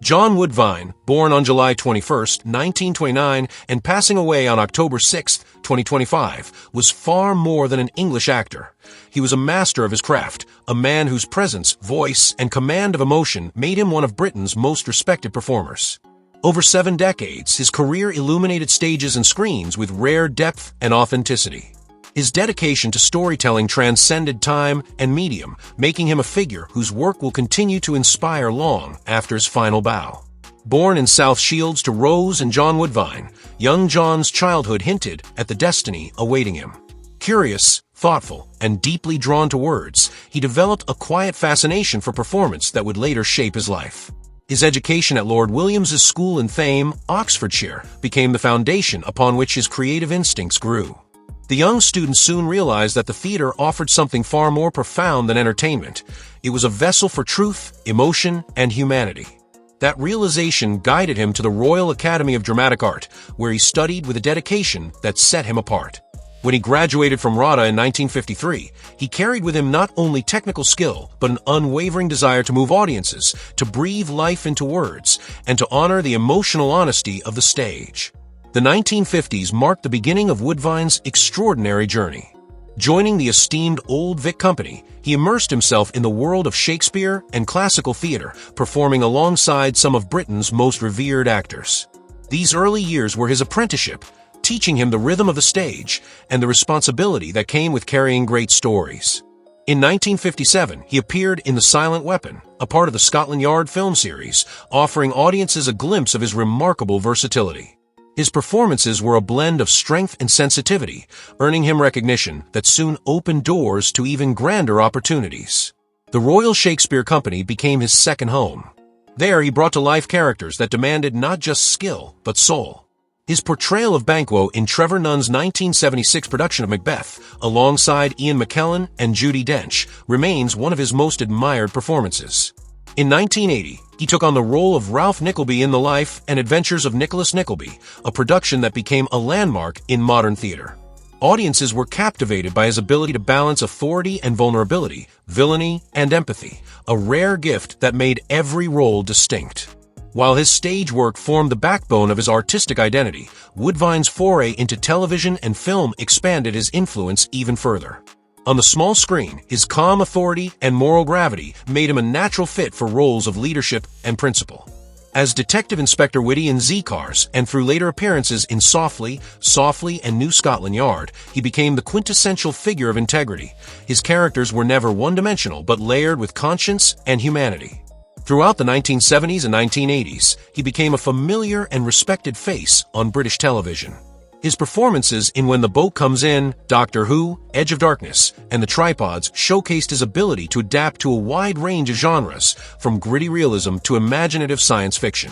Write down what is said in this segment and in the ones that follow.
John Woodvine, born on July 21, 1929, and passing away on October 6, 2025, was far more than an English actor. He was a master of his craft, a man whose presence, voice, and command of emotion made him one of Britain's most respected performers. Over 7 decades, his career illuminated stages and screens with rare depth and authenticity. His dedication to storytelling transcended time and medium, making him a figure whose work will continue to inspire long after his final bow. Born in South Shields to Rose and John Woodvine, young John's childhood hinted at the destiny awaiting him. Curious, thoughtful, and deeply drawn to words, he developed a quiet fascination for performance that would later shape his life. His education at Lord Williams's School in Thame, Oxfordshire, became the foundation upon which his creative instincts grew. The young student soon realized that the theater offered something far more profound than entertainment. It was a vessel for truth, emotion, and humanity. That realization guided him to the Royal Academy of Dramatic Art, where he studied with a dedication that set him apart. When he graduated from RADA in 1953, he carried with him not only technical skill, but an unwavering desire to move audiences, to breathe life into words, and to honor the emotional honesty of the stage. The 1950s marked the beginning of Woodvine's extraordinary journey. Joining the esteemed Old Vic Company, he immersed himself in the world of Shakespeare and classical theater, performing alongside some of Britain's most revered actors. These early years were his apprenticeship, teaching him the rhythm of the stage and the responsibility that came with carrying great stories. In 1957, he appeared in The Silent Weapon, a part of the Scotland Yard film series, offering audiences a glimpse of his remarkable versatility. His performances were a blend of strength and sensitivity, earning him recognition that soon opened doors to even grander opportunities. The Royal Shakespeare Company became his second home. There he brought to life characters that demanded not just skill, but soul. His portrayal of Banquo in Trevor Nunn's 1976 production of Macbeth, alongside Ian McKellen and Judi Dench, remains one of his most admired performances. In 1980, he took on the role of Ralph Nickleby in The Life and Adventures of Nicholas Nickleby, a production that became a landmark in modern theater. Audiences were captivated by his ability to balance authority and vulnerability, villainy and empathy, a rare gift that made every role distinct. While his stage work formed the backbone of his artistic identity, Woodvine's foray into television and film expanded his influence even further. On the small screen, his calm authority and moral gravity made him a natural fit for roles of leadership and principle. As Detective Inspector Whitty in Z-Cars and through later appearances in Softly, and New Scotland Yard, he became the quintessential figure of integrity. His characters were never one-dimensional but layered with conscience and humanity. Throughout the 1970s and 1980s, he became a familiar and respected face on British television. His performances in When the Boat Comes In, Doctor Who, Edge of Darkness, and The Tripods showcased his ability to adapt to a wide range of genres, from gritty realism to imaginative science fiction.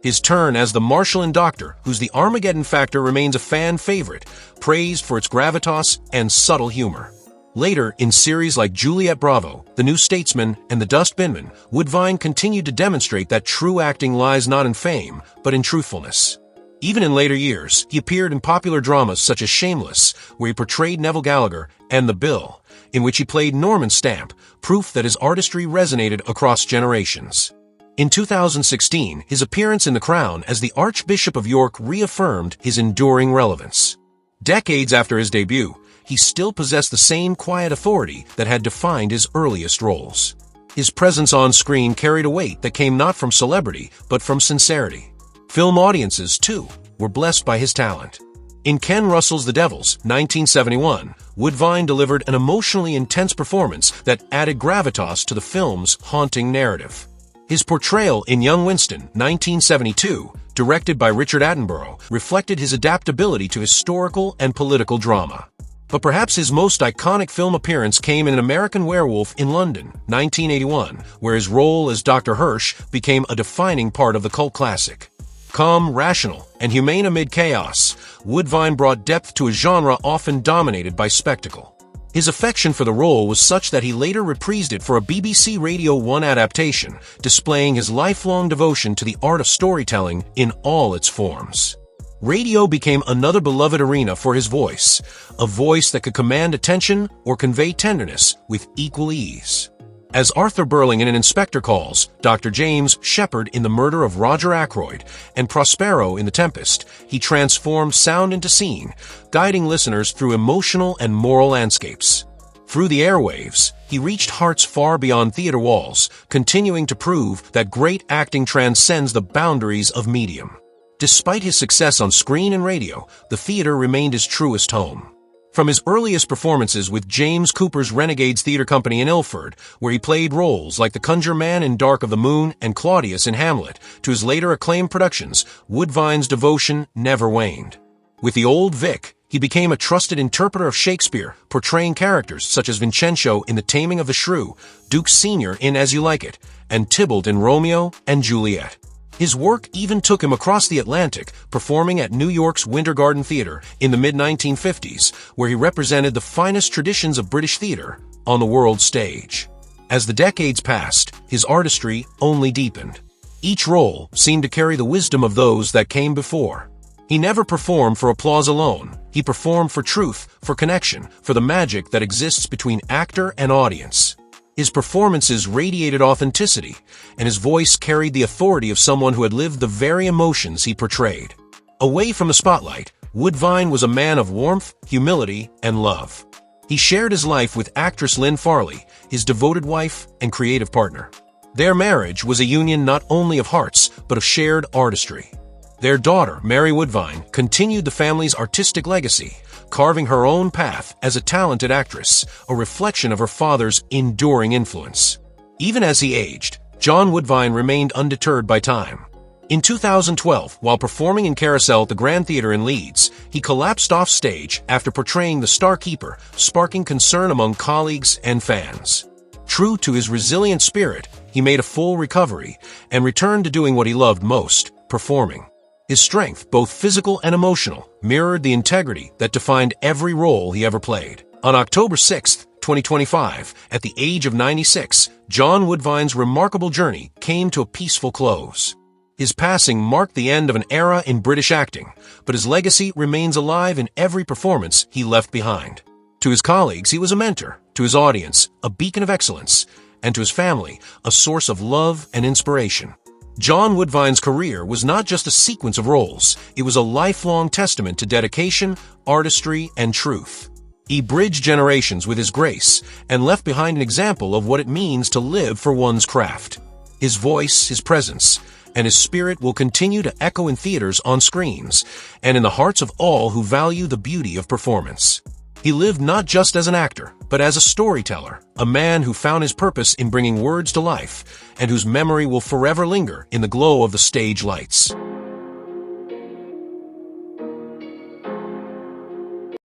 His turn as the Marshall Doctor, whose The Armageddon Factor remains a fan favorite, praised for its gravitas and subtle humor. Later, in series like Juliet Bravo, The New Statesman, and The Dust Binman, Woodvine continued to demonstrate that true acting lies not in fame, but in truthfulness. Even in later years, he appeared in popular dramas such as Shameless, where he portrayed Neville Gallagher, and The Bill, in which he played Norman Stamp, proof that his artistry resonated across generations. In 2016, his appearance in The Crown as the Archbishop of York reaffirmed his enduring relevance. Decades after his debut, he still possessed the same quiet authority that had defined his earliest roles. His presence on screen carried a weight that came not from celebrity, but from sincerity. Film audiences, too, were blessed by his talent. In Ken Russell's The Devils, 1971, Woodvine delivered an emotionally intense performance that added gravitas to the film's haunting narrative. His portrayal in Young Winston, 1972, directed by Richard Attenborough, reflected his adaptability to historical and political drama. But perhaps his most iconic film appearance came in An American Werewolf in London, 1981, where his role as Dr. Hirsch became a defining part of the cult classic. Calm, rational, and humane amid chaos, Woodvine brought depth to a genre often dominated by spectacle. His affection for the role was such that he later reprised it for a BBC Radio 1 adaptation, displaying his lifelong devotion to the art of storytelling in all its forms. Radio became another beloved arena for his voice, a voice that could command attention or convey tenderness with equal ease. As Arthur Burling in An Inspector Calls, Dr. James Shepard in The Murder of Roger Ackroyd, and Prospero in The Tempest, he transformed sound into scene, guiding listeners through emotional and moral landscapes. Through the airwaves, he reached hearts far beyond theater walls, continuing to prove that great acting transcends the boundaries of medium. Despite his success on screen and radio, the theater remained his truest home. From his earliest performances with James Cooper's Renegades Theatre Company in Ilford, where he played roles like the Conjure Man in Dark of the Moon and Claudius in Hamlet, to his later acclaimed productions, Woodvine's devotion never waned. With the Old Vic, he became a trusted interpreter of Shakespeare, portraying characters such as Vincenzo in The Taming of the Shrew, Duke Sr. in As You Like It, and Tybalt in Romeo and Juliet. His work even took him across the Atlantic, performing at New York's Winter Garden Theatre in the mid-1950s, where he represented the finest traditions of British theatre on the world stage. As the decades passed, his artistry only deepened. Each role seemed to carry the wisdom of those that came before. He never performed for applause alone. He performed for truth, for connection, for the magic that exists between actor and audience. His performances radiated authenticity, and his voice carried the authority of someone who had lived the very emotions he portrayed. Away from the spotlight, Woodvine was a man of warmth, humility, and love. He shared his life with actress Lynn Farley, his devoted wife and creative partner. Their marriage was a union not only of hearts, but of shared artistry. Their daughter, Mary Woodvine, continued the family's artistic legacy, carving her own path as a talented actress, a reflection of her father's enduring influence. Even as he aged, John Woodvine remained undeterred by time. In 2012, while performing in Carousel at the Grand Theatre in Leeds, he collapsed off stage after portraying the Star Keeper, sparking concern among colleagues and fans. True to his resilient spirit, he made a full recovery and returned to doing what he loved most, performing. His strength, both physical and emotional, mirrored the integrity that defined every role he ever played. On October 6, 2025, at the age of 96, John Woodvine's remarkable journey came to a peaceful close. His passing marked the end of an era in British acting, but his legacy remains alive in every performance he left behind. To his colleagues, he was a mentor, to his audience, a beacon of excellence, and to his family, a source of love and inspiration. John Woodvine's career was not just a sequence of roles, it was a lifelong testament to dedication, artistry, and truth. He bridged generations with his grace and left behind an example of what it means to live for one's craft. His voice, his presence, and his spirit will continue to echo in theaters, on screens, and in the hearts of all who value the beauty of performance. He lived not just as an actor, but as a storyteller, a man who found his purpose in bringing words to life, and whose memory will forever linger in the glow of the stage lights.